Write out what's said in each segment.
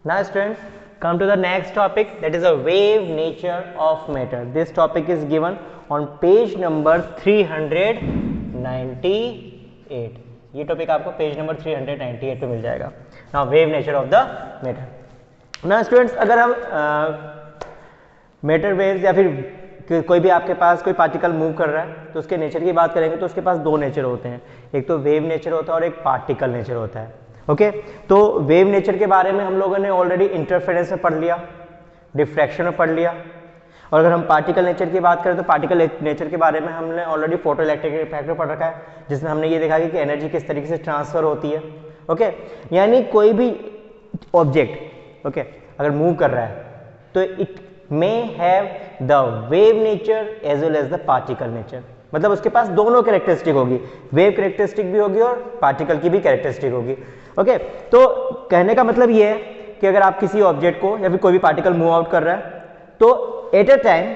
Now students, come to the next topic, that is a wave nature of matter. This topic is given on page number 398. ये topic आपको page number 398 पे मिल जाएगा. Now wave nature of the matter. Now students, अगर हम matter waves या फिर कोई भी आपके पास कोई पार्टिकल मूव कर रहा है तो उसके नेचर की बात करेंगे तो उसके पास दो नेचर होते हैं, एक तो वेव नेचर होता है और एक पार्टिकल नेचर होता है. ओके तो वेव नेचर के बारे में हम लोगों ने ऑलरेडी इंटरफेरेंस में पढ़ लिया, डिफ्रैक्शन में पढ़ लिया, और अगर हम पार्टिकल नेचर की बात करें तो पार्टिकल नेचर के बारे में हमने ऑलरेडी फोटो इलेक्ट्रिक इफेक्ट में पढ़ रखा है, जिसमें हमने ये देखा कि एनर्जी किस तरीके से ट्रांसफर होती है. ओके यानी कोई भी ऑब्जेक्ट अगर मूव कर रहा है तो it may have the wave nature as well as the particle nature. मतलब उसके पास दोनों कैरेक्टरिस्टिक होगी, वेव कैरेक्टरिस्टिक भी होगी और पार्टिकल की भी कैरेक्टरिस्टिक होगी. ओके तो कहने का मतलब ये है कि अगर आप किसी ऑब्जेक्ट को या फिर कोई भी पार्टिकल मूव आउट कर रहा है तो एट अ टाइम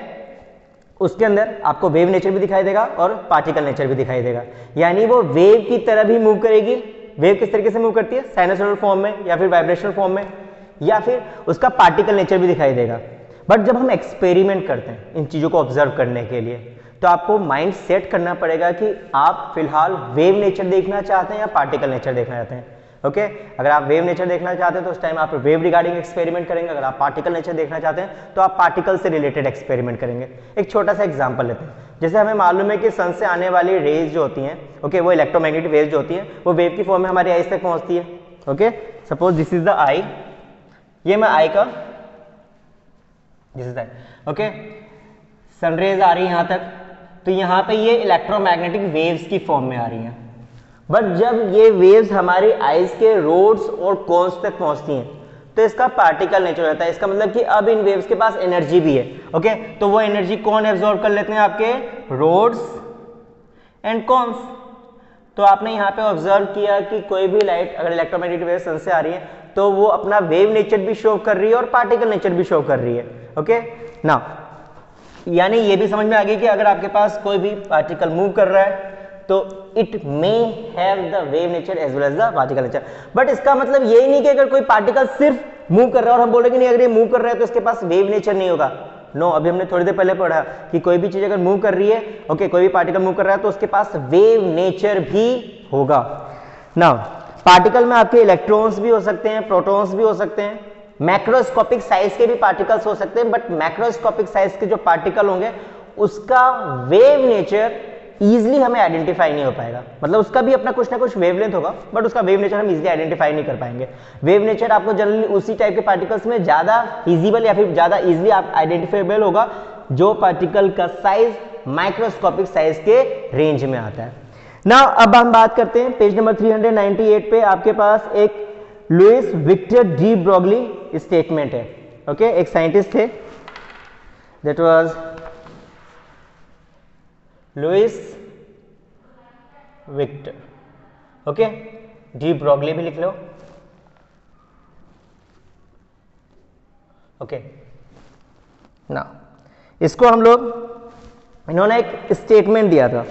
उसके अंदर आपको वेव नेचर भी दिखाई देगा और पार्टिकल नेचर भी दिखाई देगा. यानी वो वेव की तरह भी मूव करेगी. वेव किस तरीके से मूव करती है, साइनसोइडल फॉर्म में या फिर वाइब्रेशनल फॉर्म में, या फिर उसका पार्टिकल नेचर भी दिखाई देगा. बट जब हम एक्सपेरिमेंट करते हैं इन चीज़ों को ऑब्जर्व करने के लिए तो आपको माइंड सेट करना पड़ेगा कि आप फिलहाल वेव नेचर देखना चाहते हैं या पार्टिकल नेचर देखना चाहते हैं. ओके अगर आप वेव नेचर देखना चाहते हैं तो उस टाइम आप वेव रिगार्डिंग एक्सपेरिमेंट करेंगे. अगर आप पार्टिकल नेचर देखना चाहते हैं तो आप पार्टिकल से रिलेटेड एक्सपेरिमेंट करेंगे. एक छोटा सा एग्जांपल लेते हैं. जैसे हमें मालूम है कि सन से आने वाली रेज जो होती हैं वो इलेक्ट्रोमैग्नेटिक वेव जो होती हैं वो वेव की फॉर्म में हमारी आईज तक पहुंचती है. Okay suppose this is the eye, ये मैं आई का this is that. Okay sunrays आ रही है यहाँ तक, तो यहाँ पे ये इलेक्ट्रोमैग्नेटिक वेव्स की फॉर्म में आ रही हैं. बट जब ये वेव्स हमारी आइज के रोड्स और कोन्स तक पहुंचती हैं तो इसका पार्टिकल नेचर होता है. इसका मतलब कि अब इन वेव्स के पास एनर्जी भी है. ओके तो वो एनर्जी कौन एब्जॉर्ब कर लेते हैं, आपके रोड्स एंड कोन्स. तो आपने यहाँ पे ऑब्जर्व किया कि कोई भी लाइट अगर इलेक्ट्रोमैग्नेटिक वेव सन से आ रही है तो वो अपना वेव नेचर भी शो कर रही है और पार्टिकल नेचर भी शो कर रही है. ओके ना यानी ये भी समझ में आ गई कि अगर आपके पास कोई भी पार्टिकल मूव कर रहा है तो it may have the wave nature as well as the particle nature. But इसका मतलब यही नहीं कि अगर कोई पार्टिकल सिर्फ मूव कर रहा है और हम बोलेंगे नहीं अगर ये मूव कर रहा है तो इसके पास वेव नेचर नहीं होगा. नो अभी हमने थोड़ी देर पहले पढ़ा कि कोई भी चीज अगर मूव कर रही है कोई भी पार्टिकल मूव कर रहा है तो उसके पास वेव नेचर भी होगा. नाउ पार्टिकल में आपके इलेक्ट्रॉन्स भी हो सकते हैं, प्रोटॉन्स भी हो सकते हैं, मैक्रोस्कोपिक साइज के भी पार्टिकल्स हो सकते हैं. बट मैक्रोस्कोपिक साइज के जो पार्टिकल होंगे उसका वेव नेचर इजीली हमें आइडेंटिफाई नहीं हो पाएगा. मतलब उसका भी अपना कुछ ना कुछ वेवलेंथ होगा बट उसका वेव नेचर हम इजीली आइडेंटिफाई नहीं कर पाएंगे. वेव नेचर आपको जनरली उसी टाइप के पार्टिकल्स में ज्यादा फिजिबल या फिर ज्यादा इजीली आप आइडेंटिफाइबल होगा जो पार्टिकल का साइज माइक्रोस्कोपिक साइज के रेंज में आता है. नाउ अब हम बात करते हैं पेज नंबर 398 पे आपके पास एक Louis Victor de Broglie statement है. ओके एक साइंटिस्ट थे, that was Louis Victor. Okay de Broglie भी लिख लो. ओके ना इसको हम लोग इन्होंने एक स्टेटमेंट दिया था.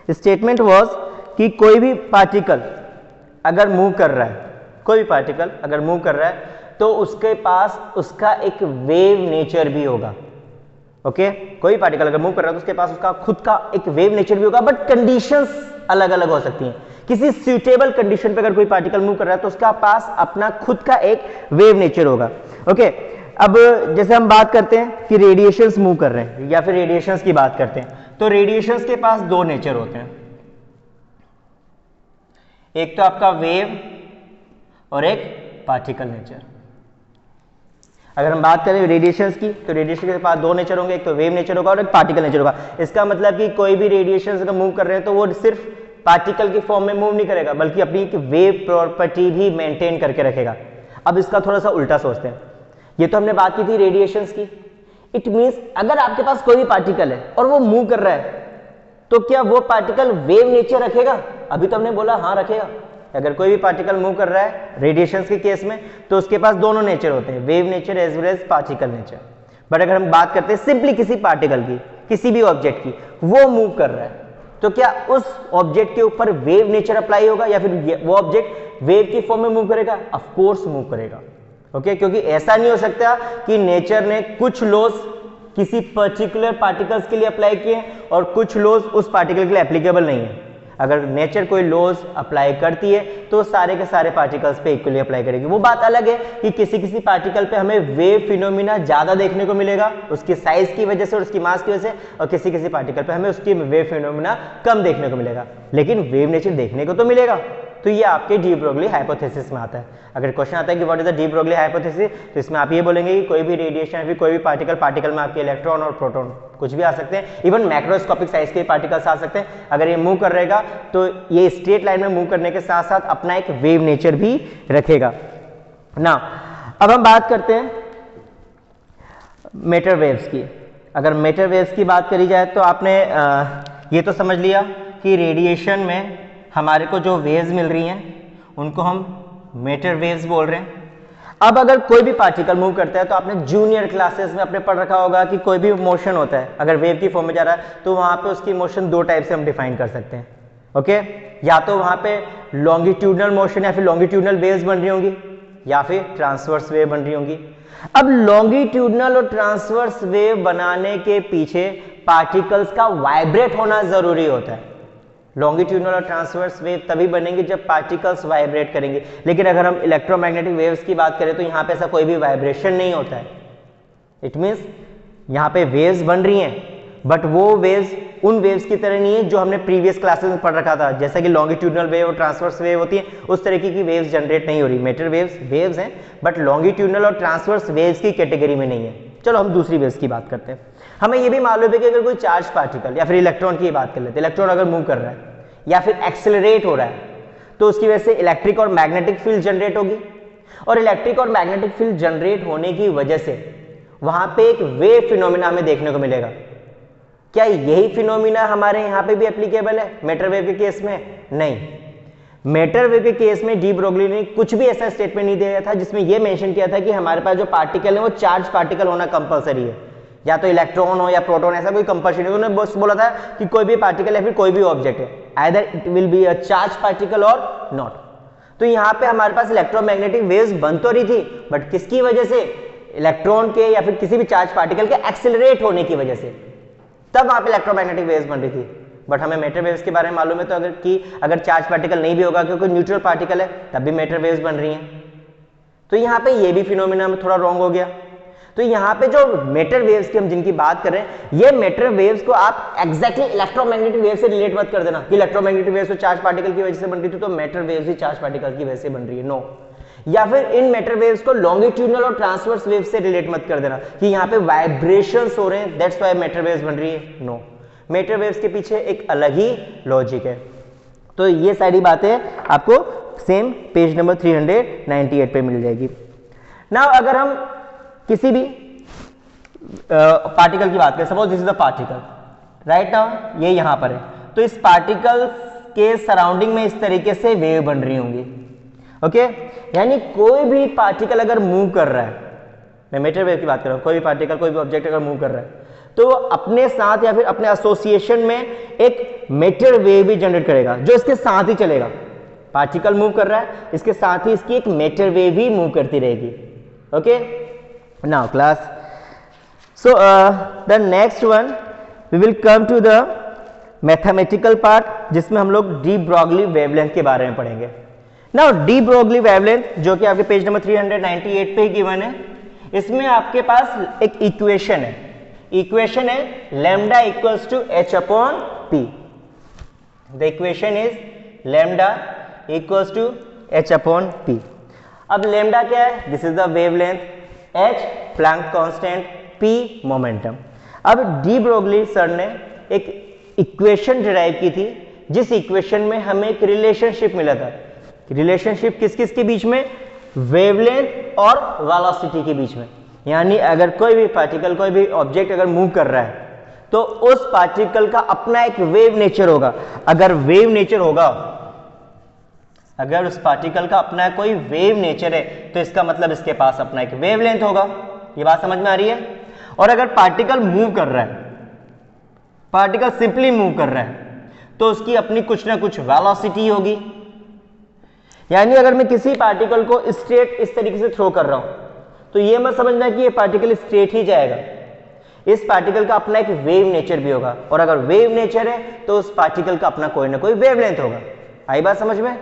स्टेटमेंट वाज कि कोई भी पार्टिकल अगर मूव कर रहा है, कोई भी पार्टिकल अगर मूव कर रहा है तो उसके पास उसका एक वेव नेचर भी होगा. ओके कोई पार्टिकल अगर मूव कर रहा है तो उसके पास उसका खुद का एक वेव नेचर भी होगा. बट कंडीशंस अलग अलग हो सकती हैं. किसी सुइटेबल कंडीशन पे अगर कोई पार्टिकल मूव कर रहा है तो उसका पास अपना खुद का एक वेव नेचर होगा. ओके अब जैसे हम बात करते हैं कि रेडिएशंस मूव कर रहे हैं या फिर रेडिएशंस की बात करते हैं तो रेडिएशंस के पास दो नेचर होते हैं, एक तो आपका वेव और एक पार्टिकल नेचर. अगर हम बात करें रेडिएशंस की तो रेडिएशन के पास दो नेचर होंगे, एक तो वेव नेचर होगा और एक पार्टिकल नेचर होगा. इसका मतलब कि कोई भी रेडिएशंस अगर मूव कर रहे हैं तो वो सिर्फ पार्टिकल की फॉर्म में मूव नहीं करेगा बल्कि अपनी एक वेव प्रॉपर्टी भी मेंटेन करके रखेगा. अब इसका थोड़ा सा उल्टा सोचते हैं. ये तो हमने बात की थी रेडिएशंस की. इट मींस अगर आपके पास कोई भी पार्टिकल है और वो मूव कर रहा है तो क्या वो पार्टिकल वेव नेचर रखेगा? अभी तो हमने बोला हाँ रखेगा. अगर कोई भी पार्टिकल मूव कर रहा है रेडिएशंस के केस में तो उसके पास दोनों नेचर होते हैं, wave nature as well as particle nature. But अगर हम बात करते हैं सिंपली किसी पार्टिकल की, किसी भी ऑब्जेक्ट की, वो मूव कर रहा है तो क्या उस ऑब्जेक्ट के ऊपर वेव नेचर अप्लाई होगा या फिर वो ऑब्जेक्ट वेव की फॉर्म में मूव करेगा? ऑफ कोर्स मूव करेगा. ओके, क्योंकि ऐसा नहीं हो सकता कि नेचर ने कुछ लॉज किसी पर्टिकुलर पार्टिकल्स के लिए अप्लाई किए और कुछ लॉज उस पार्टिकल के लिए एप्लीकेबल नहीं है। अगर नेचर कोई लॉज अप्लाई करती है तो सारे के सारे पार्टिकल्स पे इक्वली अप्लाई करेगी। वो बात अलग है कि किसी किसी पार्टिकल पे हमें वेव फिनोमिना ज़्यादा देखने को मिलेगा उसकी साइज की वजह से और उसकी मास की वजह से, और किसी किसी पार्टिकल पे हमें उसकी वेव फिनोमिना कम देखने को मिलेगा, लेकिन वेव नेचर देखने को तो मिलेगा। तो ये आपके डी ब्रोगली हाइपोथेसिस में आता है। अगर क्वेश्चन आता है कि what is the de Broglie hypothesis, तो इसमें आप ये बोलेंगे कि कोई भी रेडिएशन या फिर कोई भी पार्टिकल में आपके इलेक्ट्रॉन और प्रोटॉन कुछ भी आ सकते हैं, इवन मैक्रोस्कोपिक साइज के पार्टिकल्स आ सकते हैं। अगर ये मूव कर रहेगा तो ये स्ट्रेट लाइन में मूव करने के साथ साथ अपना एक वेव नेचर भी रखेगा ना। अब हम बात करते हैं मैटर वेव्स की। अगर मैटर वेव्स की बात करी जाए तो आपने ये तो समझ लिया कि रेडिएशन में हमारे को जो वेव्स मिल रही हैं उनको हम मैटर वेव्स बोल रहे हैं। अब अगर कोई भी पार्टिकल मूव करता है तो आपने जूनियर क्लासेस में अपने पढ़ रखा होगा कि कोई भी मोशन होता है अगर वेव की फॉर्म में जा रहा है तो वहां पे उसकी मोशन दो टाइप से हम डिफाइन कर सकते हैं। ओके, या तो वहां पे लॉन्गिट्यूडनल मोशन या फिर लॉन्गिट्यूडनल वेव्स बन रही होंगी या फिर ट्रांसवर्स वेव बन रही होंगी। अब लॉन्गिट्यूडनल और ट्रांसवर्स वेव बनाने के पीछे पार्टिकल्स का वाइब्रेट होना जरूरी होता है। लॉन्गिट्यूडनल और ट्रांसवर्स वेव तभी बनेंगे जब पार्टिकल्स वाइब्रेट करेंगे, लेकिन अगर हम इलेक्ट्रोमैग्नेटिक वेव्स की बात करें तो यहाँ पे ऐसा कोई भी वाइब्रेशन नहीं होता है। इट मीन्स यहाँ पे वेव्स बन रही हैं बट वो वेव्स उन वेव्स की तरह नहीं है जो हमने प्रीवियस क्लासेस में पढ़ रखा था, जैसा कि लॉन्गिट्यूडनल वेव और ट्रांसवर्स वेव होती है उस तरीके की वेव्स जनरेट नहीं हो रही। मैटर वेव्स हैं बट लॉन्गिट्यूडनल और ट्रांसवर्स वेव्स की कैटेगरी में नहीं है। चलो हम दूसरी वेव्स की बात करते हैं। हमें ये भी मालूम है कि अगर कोई चार्ज पार्टिकल या फिर इलेक्ट्रॉन की बात कर लेते हैं, इलेक्ट्रॉन अगर मूव कर रहा है या फिर एक्सेलरेट हो रहा है तो उसकी वजह से इलेक्ट्रिक और मैग्नेटिक फील्ड जनरेट होगी, और इलेक्ट्रिक और मैग्नेटिक फील्ड जनरेट होने की वजह से वहां पे एक वेव फिनोमिना हमें देखने को मिलेगा। क्या यही फिनोमिना हमारे यहाँ पे भी एप्लीकेबल है मैटर वेव के केस में? नहीं। मैटर वेव के केस में डी ब्रोगली ने कुछ भी ऐसा स्टेटमेंट नहीं दिया था जिसमें यह मेंशन किया था कि हमारे पास जो पार्टिकल है वो चार्ज पार्टिकल होना कंपलसरी है, या तो इलेक्ट्रॉन हो या प्रोटॉन, ऐसा कोई कंपल्शन नहीं। उन्होंने बस बोला था कि कोई भी पार्टिकल या फिर कोई भी ऑब्जेक्ट है, either it will be a charge particle और नॉट। तो यहाँ पे हमारे पास इलेक्ट्रोमैग्नेटिक वेव्स बन तो रही थी बट किसकी वजह से? इलेक्ट्रॉन के या फिर किसी भी चार्ज पार्टिकल के एक्सेलरेट होने की वजह से, तब वहां पे इलेक्ट्रोमैग्नेटिक वेव्स बन रही थी। बट हमें मैटर वेव्स के बारे में मालूम है तो अगर चार्ज पार्टिकल नहीं भी होगा क्योंकि न्यूट्रल पार्टिकल है तब भी मैटर वेव्स बन रही हैं। तो यहाँ पे ये भी फिनोमिना में थोड़ा रॉन्ग हो गया। तो यहाँ पे जो मैटर वेव्स की हम जिनकी बात कर रहे हैं, ये मैटर वेव्स को आप एग्जैक्टली इलेक्ट्रोमैग्नेटिक वेव से रिलेट मत कर देना कि इलेक्ट्रोमैग्नेटिक वेव्स तो चार्ज पार्टिकल की वजह से बन रही थी तो मैटर वेव्स ही चार्ज पार्टिकल की वजह से बन रही है। नो। या फिर इन मैटर वेव्स को लॉन्गिट्यूडनल और ट्रांसवर्स वेव से रिलेट मत कर देना कि यहाँ पे वाइब्रेशंस हो रहे हैं दैट्स व्हाई मैटर वेव्स बन रही है। नो, मैटर वेव्स के पीछे एक अलग ही लॉजिक है। तो ये सारी बातें आपको सेम पेज नंबर 398 पे मिल जाएगी। नाउ अगर हम किसी भी पार्टिकल की बात करें, suppose this is the particle right now, ये यहां पर है, तो इस पार्टिकल के सराउंडिंग में इस तरीके से वेव बन रही होंगी। ओके, यानी कोई भी पार्टिकल अगर मूव कर रहा है, मैं मैटर वेव की बात कर रहा हूं, कोई भी पार्टिकल कोई भी ऑब्जेक्ट अगर मूव कर रहा है तो अपने साथ या फिर अपने एसोसिएशन में एक मैटर वेव भी जनरेट करेगा जो इसके साथ ही चलेगा। पार्टिकल मूव कर रहा है, इसके साथ ही इसकी एक मैटर वेव भी मूव करती रहेगी। Okay, now class, so the next one we will come to the mathematical part जिसमें हम लोग डी ब्रोगली वेवलेंथ के बारे में पढ़ेंगे। नाउ डी ब्रोगली वेवलेंथ जो कि आपके पेज नंबर 398 पे ही गिवन है, इसमें आपके पास एक इक्वेशन है। इक्वेशन है lambda equals to h upon p। The equation is lambda equals to h upon p। अब लैम्डा क्या है? This is the wavelength, h Planck constant, p momentum. अब डी ब्रोगली सर ने एक इक्वेशन डिराइव की थी जिस इक्वेशन में हमें एक रिलेशनशिप मिला था। रिलेशनशिप किस किस के बीच में? वेवलेंथ और वेलोसिटी के बीच में। यानी अगर कोई भी पार्टिकल कोई भी ऑब्जेक्ट अगर मूव कर रहा है तो उस पार्टिकल का अपना एक वेव नेचर होगा। अगर वेव नेचर होगा, अगर उस पार्टिकल का अपना कोई वेव नेचर है तो इसका मतलब इसके पास अपना एक वेवलेंथ होगा। ये बात समझ में आ रही है? और अगर पार्टिकल मूव कर रहा है, पार्टिकल सिंपली मूव कर रहा है तो उसकी अपनी कुछ ना कुछ वेलोसिटी होगी। यानी अगर मैं किसी पार्टिकल को स्ट्रेट इस तरीके से थ्रो कर रहा हूं तो ये मत समझना कि ये पार्टिकल स्ट्रेट ही जाएगा, इस पार्टिकल का अपना एक वेव नेचर भी होगा, और अगर वेव नेचर है तो उस पार्टिकल का अपना कोई ना कोई वेवलेंथ होगा। आई बात समझ में?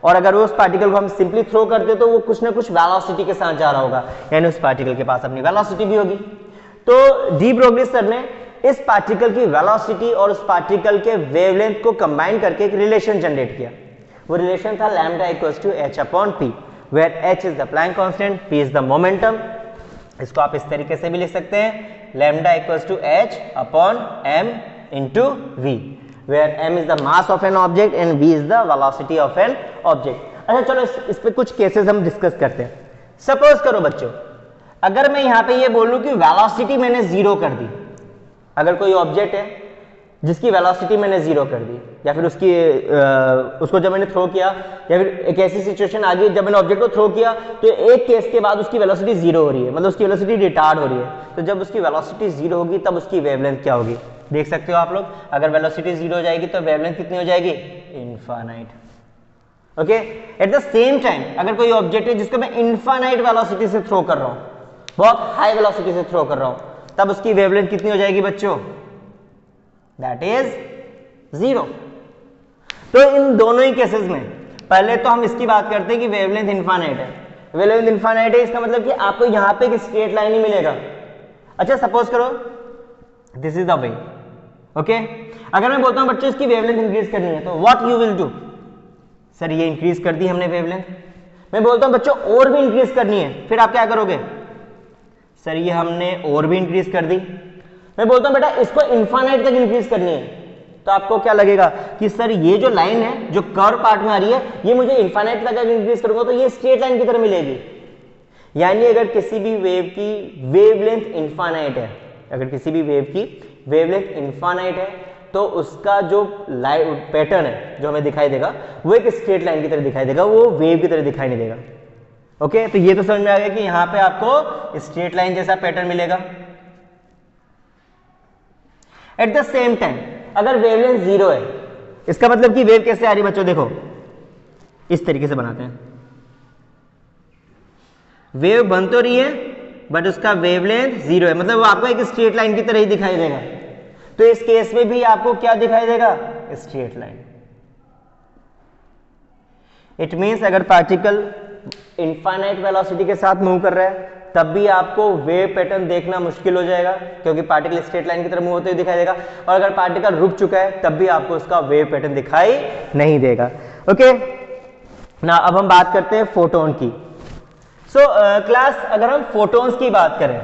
और अगर वो उस पार्टिकल को हम सिंपली थ्रो करते तो वो कुछ ना कुछ वेलोसिटी के साथ जा रहा होगा, यानी उस पार्टिकल के पास अपनी वेलोसिटी भी होगी। तो डी ब्रोगली सर ने इस पार्टिकल की वेलोसिटी और उस पार्टिकल के वेवलेंथ को कंबाइन करके एक रिलेशन जनरेट किया। वो रिलेशन था lambda equals to h upon p, where h is the Planck constant, p is the momentum. इसको आप इस तरीके से भी लिख सकते हैं, lambda equals to h upon m into v, where m is the mass of an object and v is the velocity of an object. अच्छा चलो इस पे कुछ केसेस हम डिस्कस करते हैं। सपोज करो बच्चों, अगर मैं यहाँ पे ये बोलूं कि वेलोसिटी मैंने जीरो कर दी, अगर कोई ऑब्जेक्ट है जिसकी वेलोसिटी मैंने जीरो कर दी, या फिर उसको जब मैंने थ्रो किया, या फिर एक ऐसी सिचुएशन आ गई जब मैंने ऑब्जेक्ट को थ्रो किया तो एक केस के बाद उसकी वेलोसिटी जीरो हो रही है, मतलब उसकी वेलोसिटी रिटार्ड हो रही है। तो जब उसकी वेलोसिटी जीरो होगी तब उसकी वेवलेंथ क्या होगी, देख सकते हो आप लोग। अगर वेलोसिटी जीरो हो जाएगी तो वेवलेंथ कितनी हो जाएगी, infinite. Okay, at the same time अगर कोई ऑब्जेक्ट है जिसको मैं इनफाइनाइट वेलोसिटी से थ्रो कर रहा हूँ, बहुत हाई वेलोसिटी से थ्रो कर रहा हूँ, तब उसकी वेवलेंथ कितनी हो जाएगी बच्चों, दैट इज जीरो। तो इन दोनों ही केसेस में पहले तो हम इसकी बात करते हैं कि वेवलेंथ इनफाइनाइट है। वेवलेंथ इनफाइनाइट है इसका मतलब कि आपको यहां पे एक स्ट्रेट लाइन ही मिलेगा। अच्छा सपोज करो this is the way, okay. अगर मैं बोलता हूं बच्चों इसकी वेवलेंथ इंक्रीज करनी है तो what you will do, sir ये इंक्रीज कर दी हमने वेवलेंथ। मैं बोलता हूं बच्चों और भी इंक्रीज करनी है, फिर आप क्या करोगे, सर ये हमने और भी इंक्रीज कर दी। मैं बोलता हूं बेटा इसको इनफाइनाइट तक इंक्रीज करनी है, तो आपको क्या लगेगा कि सर ये जो लाइन है जो कर्व पार्ट में आ रही है ये मुझे इनफाइनाइट तक अगर इंक्रीज करूंगा तो ये स्ट्रेट लाइन की तरह मिलेगी। यानी अगर किसी भी वेव की वेवलेंथ इनफाइनाइट है, अगर किसी भी वेव की वेवलेंथ इनफाइनाइट है तो उसका जो पैटर्न है जो हमें दिखाई देगा वो एक स्ट्रेट लाइन की तरह दिखाई देगा, वो वेव की तरह दिखाई नहीं देगा। ओके, तो ये तो समझ में आ गया कि यहां पे आपको स्ट्रेट लाइन जैसा पैटर्न मिलेगा। एट द सेम टाइम अगर वेवलेंथ जीरो है, इसका मतलब कि वेव कैसे आ रही है बच्चों, देखो इस तरीके से बनाते हैं। वेव बन तो रही है बट उसका वेवलेंथ जीरो है, मतलब वो आपको एक स्ट्रेट लाइन की तरह ही दिखाई देगा। तो इस केस में भी आपको क्या दिखाई देगा, स्ट्रेट लाइन। इट मींस अगर पार्टिकल इनफाइनाइट वेलोसिटी के साथ मूव कर रहा है तब भी आपको वेव पैटर्न देखना मुश्किल हो जाएगा, क्योंकि पार्टिकल स्ट्रेट लाइन की तरफ मूव होते हुए दिखाई देगा। और अगर पार्टिकल रुक चुका है तब भी आपको उसका वेव पैटर्न दिखाई नहीं देगा। ओके ना, अब हम बात करते हैं फोटोन की। सो क्लास अगर हम फोटोन्स की बात करें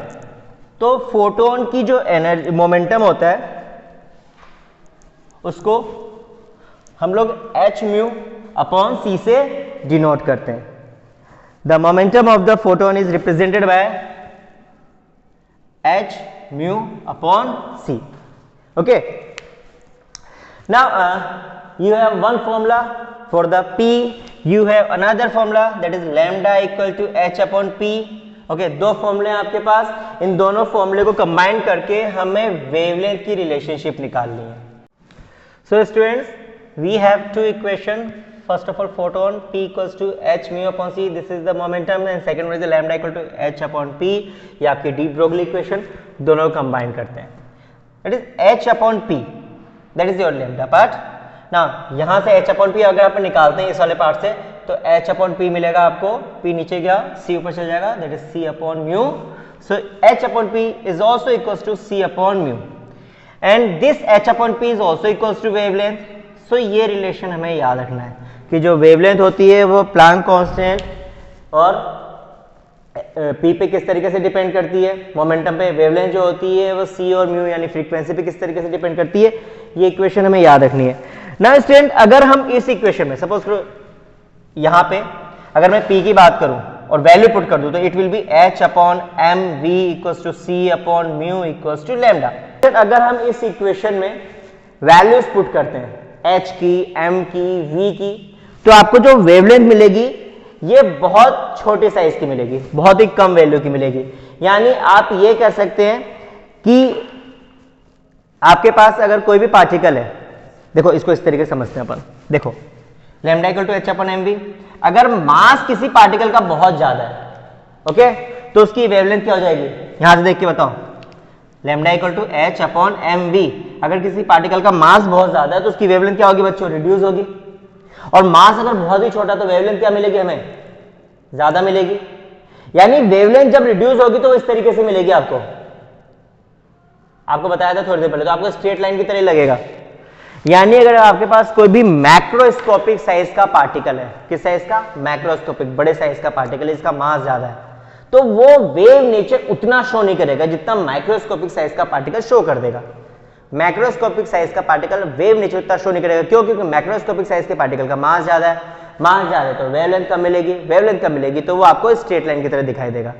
तो फोटोन की जो एनर्जी मोमेंटम होता है उसको हम लोग h म्यू अपॉन c से डिनोट करते हैं। The momentum of the photon is represented by h mu upon c. Okay. Now you have one formula for the p. You have another formula that is lambda equal to h upon p. Okay, दो फॉर्मूले हैं आपके पास, इन दोनों फॉर्मूले को combine करके हमें wavelength की रिलेशनशिप निकालनी है। So students, we have two equation. First of all, photon p equals to h mu upon c. This is the momentum, and second one is the lambda equal to h upon p. ये आपकी D Broglie equation, दोनों को combine करते हैं। That is h upon p. That is your lambda part. Now यहाँ से h upon p अगर आप निकालते हैं इस वाले पार्ट से तो h upon p मिलेगा आपको, p नीचे गया, c ऊपर चल जाएगा, that is c upon mu. So h upon p is also equals to c upon mu, and this h upon p is also equals to wavelength. So ये relation हमें याद रखना है कि जो वेवलेंथ होती है वो प्लैंक कांस्टेंट और p पे किस तरीके से डिपेंड करती है, मोमेंटम पे। वेवलेंथ जो होती है वो c और म्यू यानी फ्रीक्वेंसी पे किस तरीके से डिपेंड करती है, ये इक्वेशन हमें याद रखनी है। नाउ स्टूडेंट, अगर हम इस इक्वेशन में सपोज करो यहाँ पे अगर मैं p की बात करूं और वैल्यू पुट कर दूं तो it will be h upon m v equals to c upon mu equals to lambda. अगर हम इस इक्वेशन में वैल्यूज पुट करते हैं h की, m की, v की, तो आपको जो वेवलेंथ मिलेगी ये बहुत छोटे साइज की मिलेगी, बहुत ही कम वैल्यू की मिलेगी। यानी आप ये कह सकते हैं कि आपके पास अगर कोई भी पार्टिकल है, देखो इसको इस तरीके से समझते हैं अपन, देखो lambda equal to h upon mv, अगर मास किसी पार्टिकल का बहुत ज्यादा है, ओके, तो उसकी वेवलेंथ क्या हो जाएगी, यहां से देख के बताओ, lambda equal to H upon M V. अगर किसी पार्टिकल का मास बहुत ज्यादा है तो उसकी वेवलेंथ क्या होगी बच्चों, रिड्यूस होगी। और मास अगर बहुत ही छोटा तो वेवलेंथ क्या मिलेगी, हमें ज्यादा मिलेगी। यानी वेवलेंथ जब रिड्यूस होगी तो इस तरीके से मिलेगी आपको बताया था थोड़ी देर पहले, तो आपको स्ट्रेट लाइन की तरह लगेगा। यानी अगर आपके पास कोई भी मैक्रोस्कोपिक साइज का पार्टिकल है, किस साइज का, मैक्रोस्कोपिक, बड़े साइज का पार्टिकल है, इसका मास ज्यादा है, तो वो वेव नेचर उतना शो नहीं करेगा जितना माइक्रोस्कोपिक साइज का पार्टिकल शो कर देगा। मैक्रोस्कोपिक साइज का पार्टिकल वेव नेचर उतना शो नहीं करेगा, क्यों, क्योंकि मैक्रोस्कोपिक साइज के पार्टिकल का मास ज्यादा है, मास ज्यादा है तो वेवलेंथ कम मिलेगी, वेवलेंथ कम मिलेगी तो वो आपको स्ट्रेट लाइन की तरह दिखाई देगा।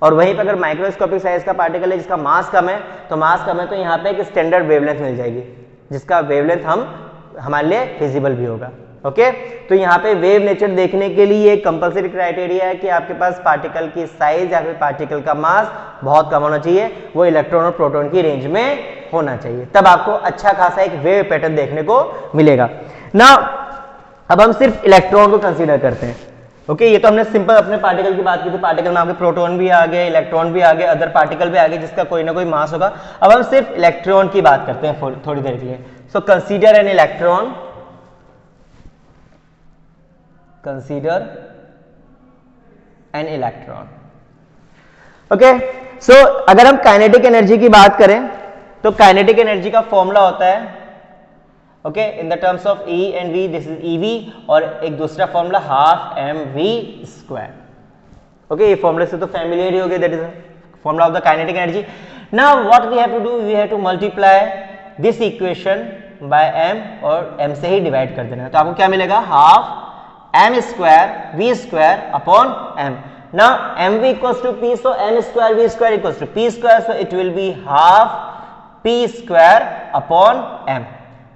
और वहीं पर अगर माइक्रोस्कोपिक साइज का पार्टिकल है जिसका मास कम है, तो मास कम है तो यहाँ पे एक स्टैंडर्ड वेवलेंथ मिल जाएगी, जिसका वेवलेंथ हमारे लिए फिजिबल भी होगा। ओके, तो यहाँ पे वेव नेचर देखने के लिए एक कंपलसरी क्राइटेरिया है कि आपके पास पार्टिकल की साइज या फिर पार्टिकल का मास बहुत कम होना चाहिए, वो इलेक्ट्रॉन और प्रोटॉन की रेंज में होना चाहिए, तब आपको अच्छा खासा एक वेव पैटर्न देखने को मिलेगा ना। अब हम सिर्फ इलेक्ट्रॉन को कंसीडर करते हैं। ओके, ये तो हमने सिंपल अपने पार्टिकल की बात की थी, पार्टिकल में आपके प्रोटॉन भी आ गए, इलेक्ट्रॉन भी आ गए, अदर पार्टिकल भी आ गए जिसका कोई ना कोई मास होगा। अब हम सिर्फ इलेक्ट्रॉन की बात करते हैं थोड़ी देर के लिए। So consider an electron, consider an electron. Okay, so अगर हम काइनेटिक एनर्जी की बात करें तो काइनेटिक एनर्जी का फॉर्मूला होता है, okay, in the terms of E and V, this is EV, और एक दूसरा फॉर्मूला हाफ mv²। ओके, ये फॉर्मूले से तो फैमिलियर ही हो गए, that is formula of the kinetic energy. Now what we have to do, we have to multiply this equation by m और m से ही डिवाइड कर देना है, तो आपको क्या मिलेगा, half m² v² upon m। Now mv equals to p, so m² v² equals to p², so it will be half p² upon m,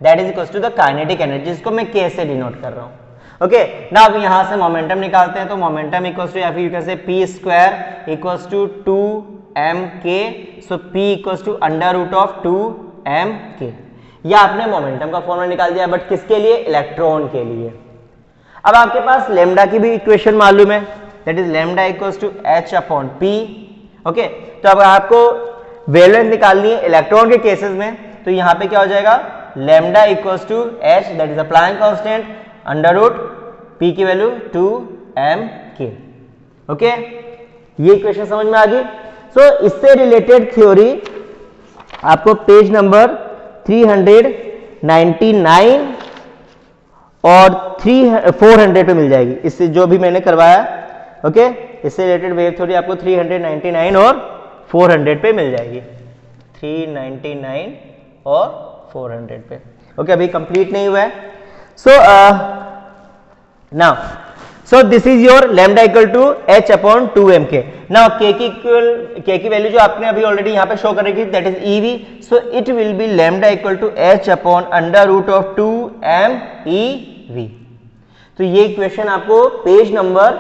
that is equals to the kinetic energy, जिसको मैं k से denote कर रहा हूं। Okay, ना अब यहां से मोमेंटम निकालते हैं, तो मोमेंटम इक्वल्स टू, या फिर you can say p² equals to 2mk, so p equals to √2mk। या आपने मोमेंटम का फॉर्मूला निकाल दिया, बट किसके लिए, इलेक्ट्रॉन के लिए। अब आपके पास लैम्डा की भी इक्वेशन मालूम है, that is lambda equals to h upon p। Okay, तो अब आपको वेवलेंथ निकालनी है इलेक्ट्रॉन के केसेस में, तो यहां पे क्या हो जाएगा, lambda equals to h, that is the Planck constant, √p की वैल्यू 2mk। ओके, ये इक्वेशन समझ में आ गई। सो इससे रिलेटेड थ्योरी आपको पेज नंबर 399 और 400 पे मिल जाएगी, इससे जो भी मैंने करवाया। ओके, इससे रिलेटेड वेव थ्योरी आपको 399 और 400 पे मिल जाएगी, 399 और 400 पे। ओके, अभी कंप्लीट नहीं हुआ है। So now, so this is your lambda equal to h upon 2mk। Now k की वैल्यू जो आपने अभी ऑलरेडी यहाँ पे शो कर रखी, that is EV, so it will be lambda equal to h upon √2meV। तो ये इक्वेशन आपको page number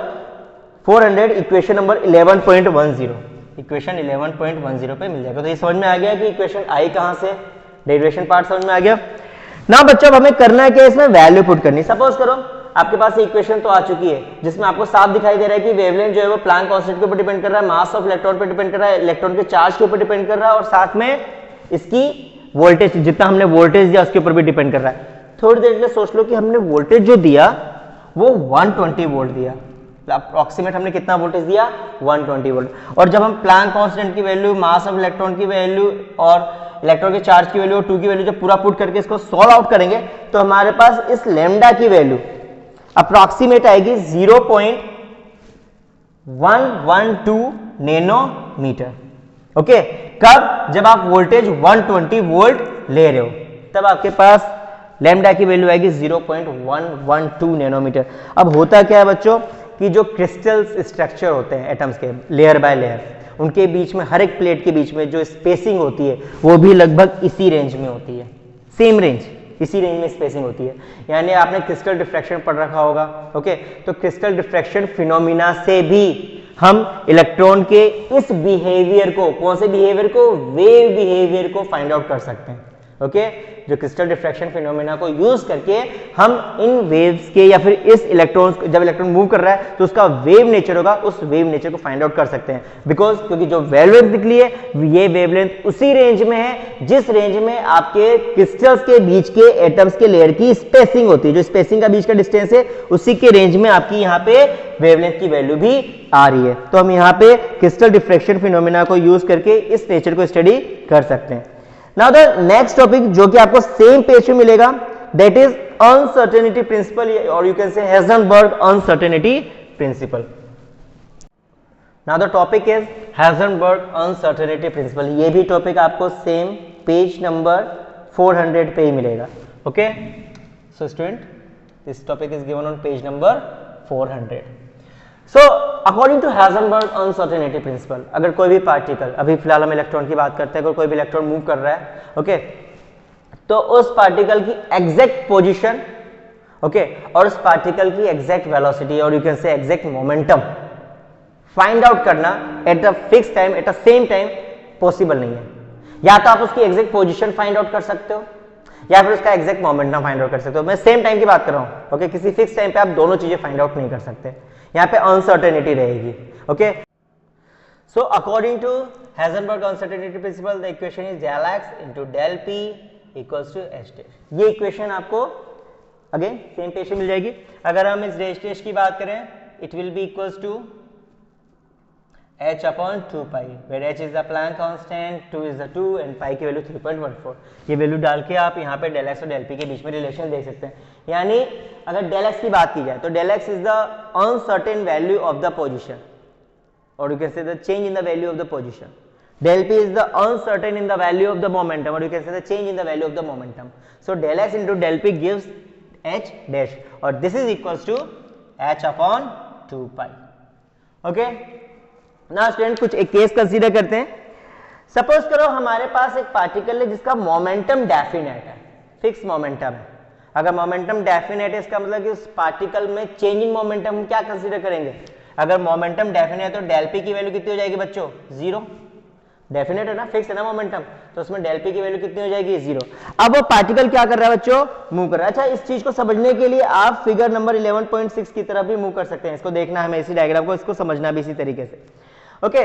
400, equation number 11.10, equation 11.10 पे मिल जाएगा। तो ये समझ में आ गया कि इक्वेशन आई कहां से, डेरिवेशन पार्ट समझ में आ गया ना। बच्चों, अब हमें करना है कि इसमें वैल्यू पुट करनी। सपोज करो आपके पास इक्वेशन तो आ चुकी है जिसमें आपको साफ दिखाई दे रहा है कि वेवलेंथ जो है वो प्लैंक कांस्टेंट के ऊपर डिपेंड कर रहा है, मास ऑफ इलेक्ट्रॉन पे डिपेंड कर रहा है, इलेक्ट्रॉन के चार्ज के ऊपर डिपेंड कर रहा है, और साथ में इसकी वोल्टेज, जितना हमने वोल्टेज दिया उसके ऊपर भी डिपेंड कर रहा है। थोड़ी देर के लिए सोच लो कि हमने वोल्टेज जो दिया वो 120 वोल्ट दिया, अप्रोक्सीमेट हमने कितना वोल्टेज दिया, 120 वोल्ट। और जब हम प्लैंक कांस्टेंट की वैल्यू, मास ऑफ इलेक्ट्रॉन की वैल्यू और इलेक्ट्रॉन के चार्ज की वैल्यू और 2 की वैल्यू जब पूरा पुट करके इसको सॉल्व आउट करेंगे तो हमारे पास इस लैम्डा की वैल्यू अप्रोक्सीमेट आएगी 0.112 नैनोमीटर। ओके, कब, जब आप वोल्टेज 120 वोल्ट ले रहे हो, तब आपके पास लैम्डा की वैल्यू आएगी 0.112 नैनोमीटर। अब होता क्या है बच्चों कि जो क्रिस्टल्स स्ट्रक्चर होते हैं एटम्स के, लेयर बाय लेयर, उनके बीच में, हर एक प्लेट के बीच में जो स्पेसिंग होती है वो भी लगभग इसी रेंज में होती है, सेम रेंज, इसी रेंज में स्पेसिंग होती है। यानी आपने क्रिस्टल डिफ्रैक्शन पढ़ रखा होगा। ओके, तो क्रिस्टल डिफ्रैक्शन फिनोमिना से भी हम इलेक्ट्रॉन के इस बिहेवियर को, कौन से बिहेवियर को, वेव बिहेवियर को फाइंड आउट कर सकते हैं। ओके जो क्रिस्टल डिफ्रैक्शन फिनोमेना को यूज करके हम इन वेव्स के या फिर इस इलेक्ट्रॉन्स, जब इलेक्ट्रॉन मूव कर रहा है तो उसका वेव नेचर होगा, उस वेव नेचर को फाइंड आउट कर सकते हैं। बिकॉज क्योंकि जो वेवलेंथ निकली है ये वेवलेंथ उसी रेंज में है जिस रेंज में आपके क्रिस्टल्स के बीच के एटम्स के लेयर की स्पेसिंग होती है। जो स्पेसिंग का बीच का डिस्टेंस है उसी के रेंज में आपकी यहाँ पे वेवलेंथ की वैल्यू भी आ रही है। तो हम यहाँ पे क्रिस्टल डिफ्रैक्शन फिनोमेना को यूज करके इस नेचर को स्टडी कर सकते हैं। नाउ द नेक्स्ट टॉपिक जो कि आपको सेम पेज में मिलेगा, दैट इज अनसर्टेनिटी प्रिंसिपल, और यू कैन से Heisenberg uncertainty principal. Now the topic is Heisenberg uncertainty principal. ये भी टॉपिक आपको सेम पेज नंबर 400 पे ही मिलेगा। Okay so student this topic is given on page number 400। So according to Heisenberg uncertainty principle, अगर कोई भी पार्टिकल, अभी फिलहाल हम इलेक्ट्रॉन की बात करते हैं, अगर कोई भी इलेक्ट्रॉन मूव कर रहा है ओके तो उस पार्टिकल की एग्जैक्ट पोजीशन ओके और उस पार्टिकल की एग्जैक्ट वेलोसिटी और you can say exact momentum find out करना at a fix time, at a same time possible नहीं है। या तो आप उसकी एग्जैक्ट पोजीशन फाइंड आउट कर सकते हो या फिर उसका एग्जैक्ट मोमेंटम फाइंड आउट कर सकते हो। मैं सेम टाइम की बात कर रहा हूं ओके किसी फिक्स टाइम पे आप दोनों चीजें फाइंड आउट नहीं कर सकते, यहाँ पे अनसर्टेनिटी रहेगी। Okay so according to Heisenberg uncertainty principle the equation is del x into del p equals to h dash। ये इक्वेशन आपको अगेन सेम पेज में मिल जाएगी। अगर हम इस रेश डेश की बात करें it will be equals to h upon 2 pi where h is the Planck constant, 2 is the 2 and pi की वैल्यू 3.14। ये वैल्यू डाल के आप यहाँ पे del x और del p के बीच में रिलेशन देख सकते हैं। यानी अगर del x की बात की जाए तो del x is the uncertain value of the position or you can say the change in the value of the position, del p is the uncertain in the value of the momentum or you can say the change in the value of the momentum। So del x into del p gives h dash or this is equals to h upon 2 pi। okay ना student कुछ एक case consider करते हैं। Suppose करो हमारे पास एक particle है जिसका मोमेंटम डेफिनेट है, फिक्स मोमेंटम है। अगर मोमेंटम डेफिनेट है इसका मतलब कि उस पार्टिकल में चेंज इन मोमेंटम हम क्या कंसीडर करेंगे। अगर मोमेंटम डेफिनेट है तो डेल पी की वैल्यू कितनी हो जाएगी बच्चों, जीरो। डेफिनेट है ना, फिक्स है ना मोमेंटम, तो उसमें डेल पी की वैल्यू कितनी हो जाएगी, जीरो। अब वो पार्टिकल क्या कर रहा है बच्चों, मूव कर रहा है। अच्छा इस चीज को समझने के लिए आप फिगर नंबर 11.6 की तरफ भी मूव कर सकते हैं। इसको देखना है इसी डायग्राम को, इसको समझना भी इसी तरीके से। ओके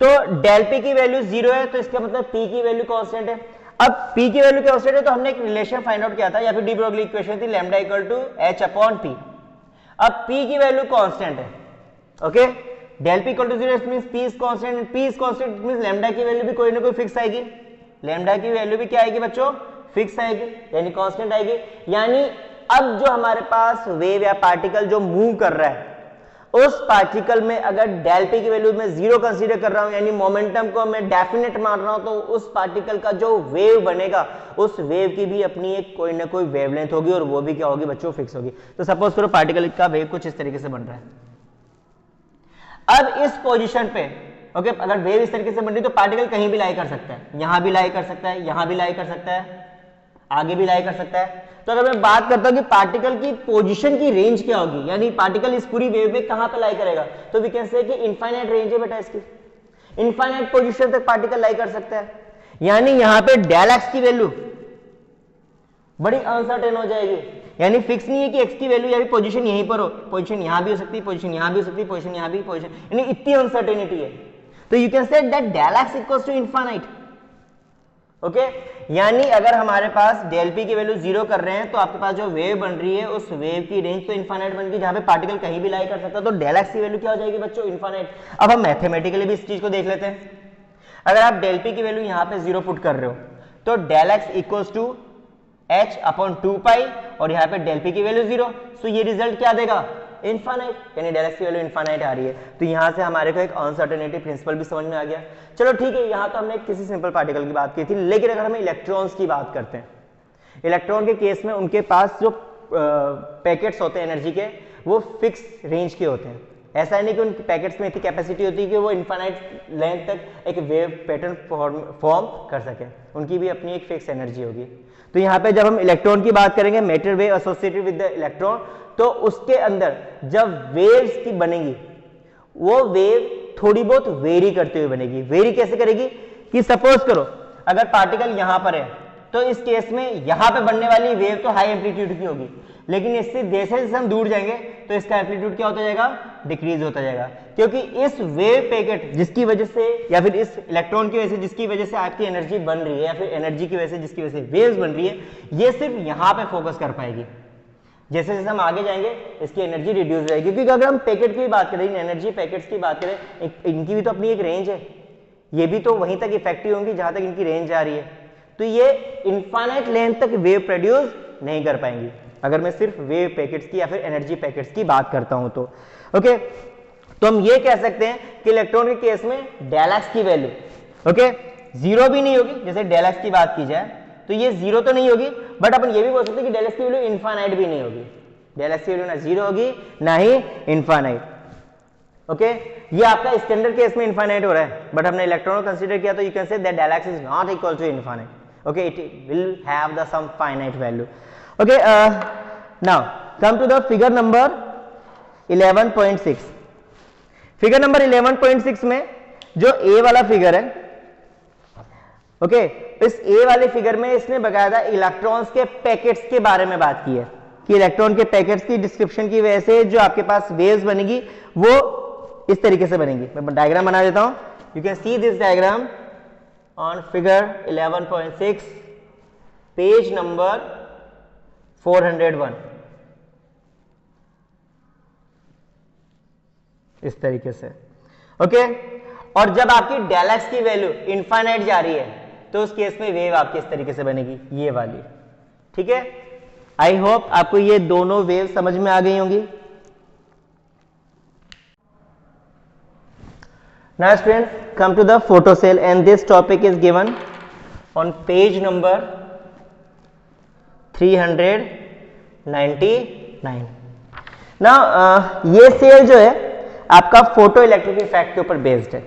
तो डेल पी की वैल्यू जीरो है तो इसका मतलब पी की वैल्यू कांस्टेंट है। अब पी की वैल्यू कांस्टेंट है तो हमने एक रिलेशन फाइंड आउट किया था या फिर डी ब्रोगली इक्वेशन थी lambda equal to H upon P. अब पी की वैल्यू कांस्टेंट है okay, del P equal to zero means P is constant, P is constant means lambda की वैल्यू भी कोई ना कोई फिक्स आएगी। लैम्डा की वैल्यू भी क्या आएगी बच्चों, फिक्स आएगी यानी कांस्टेंट आएगी। यानी अब जो हमारे पास वेव या पार्टिकल जो मूव कर रहा है उस पार्टिकल में अगर डेल पी की वैल्यू मैं जीरो कंसीडर कर रहा हूं यानी मोमेंटम को मैं डेफिनेट मान रहा हूं तो उस पार्टिकल का जो वेव बनेगा उस वेव की भी अपनी एक कोई ना कोई वेवलेंथ होगी और वो भी क्या होगी बच्चों, फिक्स होगी। तो सपोज करो पार्टिकल का वेव कुछ इस तरीके से बन रहा है। अब इस पोजीशन पे ओके अगर वेव इस तरीके से बन रही तो पार्टिकल कहीं भी लाई कर सकता है, यहां भी लाई कर सकता है, यहां भी लाई कर सकता है, आगे भी लाई कर सकता है। तो अगर मैं बात करता हूं कि पार्टिकल की पोजीशन की रेंज क्या होगी यानी पार्टिकल इस पूरी वेव में कहां पे लाई करेगा, तो वी कैन से कि इनफाइनाइट रेंज है बेटा इसकी, इनफाइनाइट पोजीशन तक पार्टिकल लाई कर सकता है। यानी यहां पे डेल एक्स की वैल्यू बड़ी अनसर्टेन हो जाएगी, यानी फिक्स नहीं है कि एक्स की वैल्यू या पोजीशन यहीं पर हो, पोजीशन यहां भी हो सकती है, पोजीशन यहां भी हो सकती है, पोजीशन यहां भी, पोजीशन यानी इतनी अनसर्टेनिटी है। तो you can say that del X equals to infinite okay. यानी अगर हमारे पास डेल पी की वैल्यू जीरो कर रहे हैं तो आपके पास जो वेव बन रही है उस वेव की रेंज तो इनफाइनाइट बन गई जहां पे पार्टिकल कहीं भी लाई कर सकता है। तो डेल एक्स की वैल्यू क्या हो जाएगी बच्चों, इनफाइनाइट। अब हम मैथमेटिकली भी इस चीज को देख लेते हैं। अगर आप डेल पी की वैल्यू यहां पे जीरो पुट कर रहे हो तो del X equals to h upon 2 pi और यहाँ पे डेल पी की वैल्यू जीरो, तो ये रिजल्ट क्या देगा, इनफाइनाइट, यानी डेल एक्स की वैल्यू इनफाइनाइट आ रही है। तो यहाँ से हमारे को एक अनसर्टेनिटी प्रिंसिपल भी समझ में आ गया। चलो ठीक है, यहाँ तो हमने किसी सिंपल पार्टिकल की बात की थी, लेकिन अगर हम इलेक्ट्रॉन्स की बात करते हैं, इलेक्ट्रॉन के केस में उनके पास जो पैकेट्स होते हैं एनर्जी के वो फिक्स रेंज के होते हैं। ऐसा नहीं कि उनके पैकेट्स में इतनी कैपेसिटी होती है कि वो इनफाइनाइट लेंथ तक एक वेव पैटर्न फॉर्म कर सके, उनकी भी अपनी एक फिक्स एनर्जी होगी। तो यहाँ पे जब हम इलेक्ट्रॉन की बात करेंगे, matter wave associated with the electron, तो उसके अंदर जब वेव्स की बनेगी वो वेव थोड़ी बहुत वेरी करते हुए बनेगी। वेरी कैसे करेगी कि सपोज करो अगर पार्टिकल यहां पर है तो इस केस में यहाँ पे बनने वाली वेव तो हाई एम्पलीट्यूड की होगी, लेकिन इससे जैसे जैसे हम दूर जाएंगे तो इसका एम्पलीट्यूड क्या होता जाएगा, डिक्रीज होता जाएगा, क्योंकि इस वेव पैकेट जिसकी वजह से या फिर इस इलेक्ट्रॉन की वजह से जिसकी वजह से आपकी एनर्जी बन रही है या फिर एनर्जी की वजह से जिसकी वजह से वेव्स बन रही है, ये सिर्फ यहाँ पे फोकस कर पाएगी। जैसे जैसे हम आगे जाएंगे इसकी एनर्जी रिड्यूस हो जाएगी, क्योंकि अगर हम पैकेट की बात करें, एनर्जी पैकेट्स की बात करें, इनकी भी तो अपनी एक रेंज है, ये भी तो वहीं तक इफेक्टिव होंगी जहां तक इनकी रेंज जा रही है, तो ये इनफाइनाइट लेंथ तक वेव प्रोड्यूस नहीं कर पाएंगी अगर मैं सिर्फ वेव पैकेट्स की या फिर एनर्जी पैकेट्स की बात करता हूं तो। ओके, तो हम ये कह सकते हैं कि इलेक्ट्रॉन के केस में डेल एक्स की वैल्यू ओके जीरो भी नहीं होगी, जैसे डेल एक्स की बात की जाए तो ये जीरो तो नहीं होगी, बट अपन ये भी बोल सकते हैं कि डेल एक्स की वैल्यू इनफाइनाइट भी नहीं होगी, डेल एक्स की वैल्यू ना जीरो होगी ना ही इनफाइनाइट। ओके, ये आपका स्टैंडर्ड केस में इनफाइनाइट हो रहा है, बट हमने इलेक्ट्रॉन को कंसीडर किया तो you can say that del X is not equal to infinite. Okay, it will have the some finite value. Okay, now come to the figure number 11.6। Figure number 11.6 में जो ए वाला figure है, okay, इस ए वाले figure में इसने बकायदा electrons के पैकेट्स के बारे में बात की है कि इलेक्ट्रॉन के पैकेट्स की डिस्क्रिप्शन की वजह से जो आपके पास वेव्स बनेगी वो इस तरीके से बनेगी। मैं डायग्राम बना देता हूं, you can see this diagram on figure 11.6 page number 401। इस तरीके से ओके, और जब आपकी डेल एक्स की वैल्यू इनफाइनाइट जा रही है तो उस केस में वेव आपकी इस तरीके से बनेगी, ये वाली। ठीक है, आई होप आपको ये दोनों वेव समझ में आ गई होंगी। Now students, come to the photocell and this topic is given on page number 399। Now ये सेल जो है आपका फोटो इलेक्ट्रिक इफेक्ट के ऊपर बेस्ड है।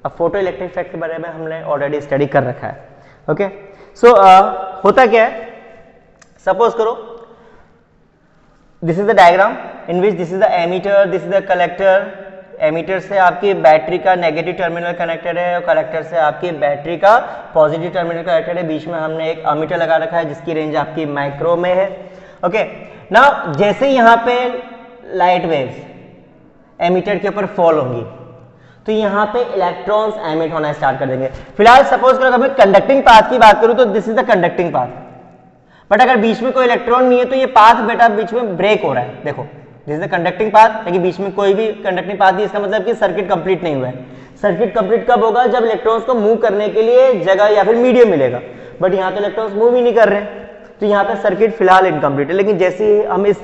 अब फोटो इलेक्ट्रिक इफेक्ट के बारे में हमने ऑलरेडी स्टडी कर रखा है। ओके, सो होता क्या है, सपोज करो this is the diagram in which this is the emitter, this is the collector. Emitter से आपकी बैटरी का नेगेटिव टर्मिनल कनेक्टेड है और कलेक्टर से आपकी बैटरी का पॉजिटिव टर्मिनल कनेक्टेड है। बीच में हमने एक अमीटर लगा रखा है जिसकी रेंज आपकी माइक्रो में है। ओके, नाउ जैसे यहाँ पे लाइट वेव्स एमीटर के ऊपर फॉल होंगी तो यहाँ पे इलेक्ट्रॉन्स एमिट होना स्टार्ट कर देंगे। फिलहाल सपोज करो अगर मैं कंडक्टिंग पाथ की बात करूं तो this is the conducting path, but अगर बीच में कोई इलेक्ट्रॉन नहीं है तो ये पाथ बेटा बीच में ब्रेक हो रहा है। देखो this is the conducting path, लेकिन बीच में कोई भी कंडक्टिंग पाथ नहीं, इसका मतलब कि सर्किट कंप्लीट नहीं हुआ है। सर्किट कंप्लीट कब होगा, जब इलेक्ट्रॉन्स को मूव करने के लिए जगह या फिर मीडियम मिलेगा, बट यहाँ तो इलेक्ट्रॉन्स मूव ही नहीं कर रहे हैं तो यहाँ पे सर्किट फिलहाल इनकम्प्लीट है। लेकिन जैसे ही हम इस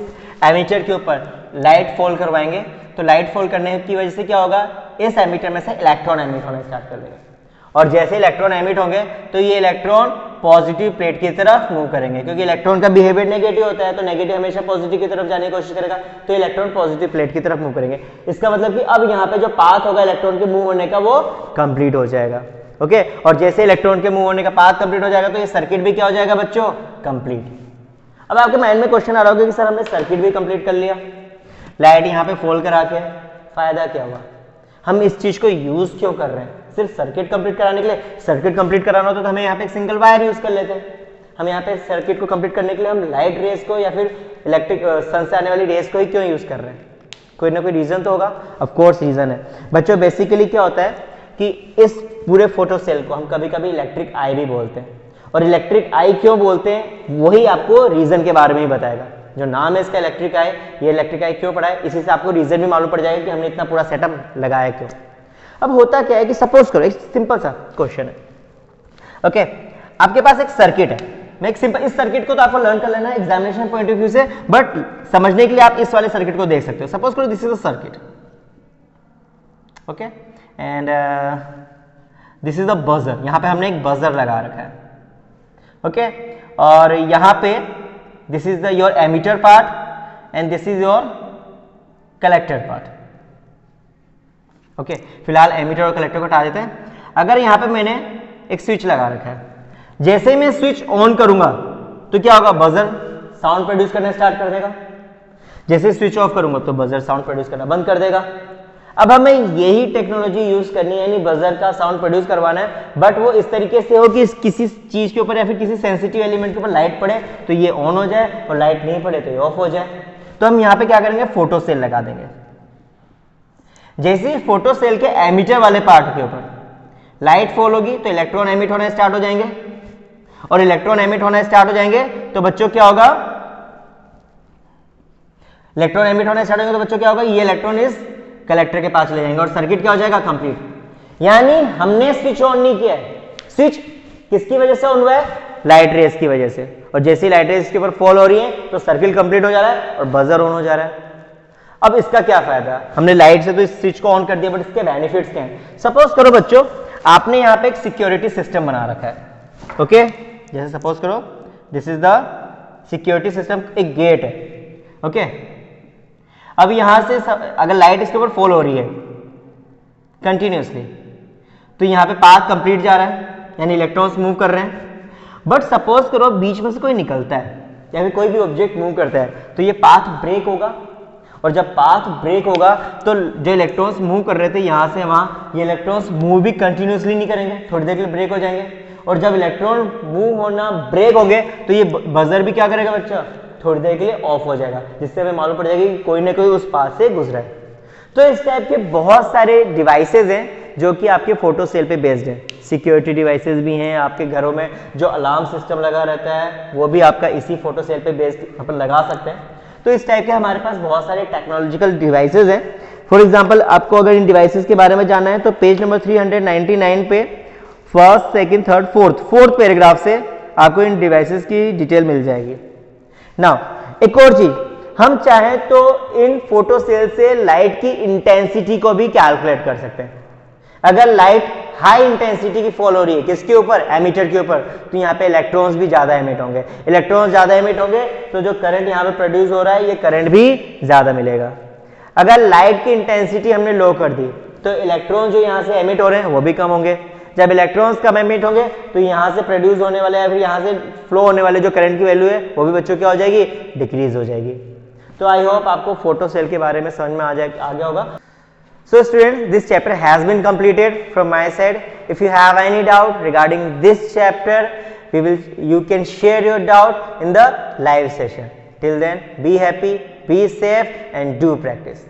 एमीटर के ऊपर लाइट फॉल करवाएंगे तो लाइट फॉल करने की वजह से क्या होगा, इस एमीटर में से इलेक्ट्रॉन एमिट होना स्टार्ट कर देंगे, और जैसे इलेक्ट्रॉन एमिट होंगे तो ये इलेक्ट्रॉन पॉजिटिव प्लेट की तरफ मूव करेंगे, क्योंकि इलेक्ट्रॉन का बिहेवियर नेगेटिव होता है तो नेगेटिव हमेशा पॉजिटिव की तरफ जाने की कोशिश करेगा, तो इलेक्ट्रॉन पॉजिटिव प्लेट की तरफ मूव करेंगे। इसका मतलब कि अब यहाँ पे जो पाथ होगा इलेक्ट्रॉन के मूव होने का वो कंप्लीट हो जाएगा। ओके, और जैसे इलेक्ट्रॉन के मूव होने का पाथ कंप्लीट हो जाएगा तो ये सर्किट भी क्या हो जाएगा बच्चों, कंप्लीट। अब आपके माइंड में क्वेश्चन आ रहा होगा कि सर हमने सर्किट भी कंप्लीट कर लिया, लाइट यहाँ पे फॉल करा के फायदा क्या हुआ, हम इस चीज को यूज क्यों कर रहे हैं? सिर्फ सर्किट कंप्लीट कराने के लिए। सर्किट कंप्लीट कराना होता तो हमें यहाँ पे एक सिंगल वायर यूज कर लेते हैं। हम यहाँ पे सर्किट को कंप्लीट करने के लिए हम लाइट रेस को या फिर इलेक्ट्रिक सन से आने वाली रेस को ही क्यों यूज कर रहे हैं? कोई ना कोई रीजन तो होगा, ऑफ कोर्स रीजन है बच्चों। बेसिकली क्या होता है कि इस पूरे फोटो सेल को हम कभी कभी इलेक्ट्रिक आई भी बोलते हैं, और इलेक्ट्रिक आई क्यों बोलते हैं वही आपको रीजन के बारे में ही बताएगा। जो नाम है इसका इलेक्ट्रिक आई, ये इलेक्ट्रिक आई क्यों पढ़ा है, इसी से आपको रीजन भी मालूम पड़ जाएगा कि हमने इतना पूरा सेटअप लगाया क्यों। अब होता क्या है कि सपोज करो एक सिंपल सा क्वेश्चन है। ओके, आपके पास एक सर्किट है, मैं एक सिंपल इस सर्किट को तो आपको लर्न कर लेना है एग्जामिनेशन पॉइंट ऑफ व्यू से, बट समझने के लिए आप इस वाले सर्किट को देख सकते हो। सपोज करो this is a circuit, okay, and this is the buzzer. यहां पे हमने एक बजर लगा रखा है, ओके, और यहां पे this is the your emitter part and this is your collector part. Okay, फिलहाल एमीटर और कलेक्टर को हटा देते हैं। अगर यहां पे मैंने एक स्विच लगा रखा है, जैसे ही मैं स्विच ऑन करूंगा तो क्या होगा, बजर साउंड प्रोड्यूस करना स्टार्ट कर देगा। जैसे स्विच ऑफ करूंगा तो बजर साउंड प्रोड्यूस करना बंद कर देगा। अब हमें यही टेक्नोलॉजी यूज करनी है, यानी बजर का साउंड प्रोड्यूस करवाना है, बट वो इस तरीके से हो कि किसी चीज के ऊपर या फिर किसी सेंसिटिव एलिमेंट के ऊपर लाइट पड़े तो ये ऑन हो जाए और लाइट नहीं पड़े तो ये ऑफ हो जाए। तो हम यहाँ पे क्या करेंगे, फोटो सेल लगा देंगे। जैसे ही फोटो सेल के एमिटर वाले पार्ट के ऊपर लाइट फॉल होगी तो इलेक्ट्रॉन एमिट होना स्टार्ट हो जाएंगे, और इलेक्ट्रॉन एमिट होना स्टार्ट हो जाएंगे तो बच्चों क्या होगा, इलेक्ट्रॉन एमिट होना स्टार्ट होंगे तो बच्चों क्या होगा, ये इलेक्ट्रॉन इस कलेक्टर के पास ले जाएंगे और सर्किट क्या हो जाएगा, कंप्लीट। यानी हमने स्विच ऑन नहीं किया है, स्विच किसकी वजह से ऑन हुआ है, लाइट रेस की वजह से, और जैसे ही लाइट रेस के ऊपर फॉल हो रही है तो सर्किट कंप्लीट हो जा रहा है और बजर ऑन हो जा रहा है। अब इसका क्या फायदा, हमने लाइट से तो इस स्विच को ऑन कर दिया, बट इसके बेनिफिट्स क्या हैं। सपोज करो बच्चों आपने यहाँ पे एक सिक्योरिटी सिस्टम बना रखा है, ओके, जैसे सपोज करो this is the security system, एक गेट है, ओके। अब यहां से अगर लाइट इसके ऊपर फॉल हो रही है कंटिन्यूसली तो यहाँ पे पाथ कंप्लीट जा रहा है, यानी इलेक्ट्रॉन्स मूव कर रहे हैं। बट सपोज करो बीच में से कोई निकलता है या फिर कोई भी ऑब्जेक्ट मूव करता है तो ये पाथ ब्रेक होगा, और जब पाथ ब्रेक होगा तो जो इलेक्ट्रॉन्स मूव कर रहे थे यहाँ से वहाँ, ये इलेक्ट्रॉन्स मूव भी कंटिन्यूसली नहीं करेंगे, थोड़ी देर के लिए ब्रेक हो जाएंगे, और जब इलेक्ट्रॉन मूव होना ब्रेक होंगे तो ये बजर भी क्या करेगा बच्चा, थोड़ी देर के लिए ऑफ हो जाएगा, जिससे हमें मालूम पड़ जाएगा कि कोई ना कोई उस पास से गुजरा है। तो इस टाइप के बहुत सारे डिवाइसेज हैं जो कि आपके फोटो सेल पे बेस्ड हैं। सिक्योरिटी डिवाइसेस भी हैं, आपके घरों में जो अलार्म सिस्टम लगा रहता है वो भी आपका इसी फोटो सेल पे बेस्ड अपन लगा सकते हैं। तो इस टाइप के हमारे पास बहुत सारे टेक्नोलॉजिकल डिवाइसेज हैं। फॉर एग्जांपल आपको अगर इन डिवाइसेस के बारे में जानना है तो पेज नंबर 399 पे first, second, third, fourth paragraph से आपको इन डिवाइसेस की डिटेल मिल जाएगी। नाउ एक और चीज, हम चाहें तो इन फोटो सेल से लाइट की इंटेंसिटी को भी कैलकुलेट कर सकते हैं। अगर लाइट हाई इंटेंसिटी की फॉल हो रही है किसके ऊपर, एमिटर के ऊपर, तो यहाँ पे इलेक्ट्रॉन्स भी ज्यादा एमिट होंगे, इलेक्ट्रॉन्स ज्यादा एमिट होंगे तो जो करंट यहाँ पे प्रोड्यूस हो रहा है ये करंट भी ज्यादा मिलेगा। अगर लाइट की इंटेंसिटी हमने लो कर दी तो इलेक्ट्रॉन जो यहाँ से एमिट हो रहे हैं वो भी कम होंगे। जब इलेक्ट्रॉन्स कम एमिट होंगे तो यहाँ से प्रोड्यूस होने वाले या फिर यहाँ से फ्लो होने वाले जो करंट की वैल्यू है वो भी बच्चों क्या हो जाएगी, डिक्रीज हो जाएगी। तो आई होप आपको फोटो सेल के बारे में समझ में आ गया होगा। So students, this chapter has been completed from my side. If you have any doubt regarding this chapter, you can share your doubt in the live session. Till then, be happy, be safe and do practice.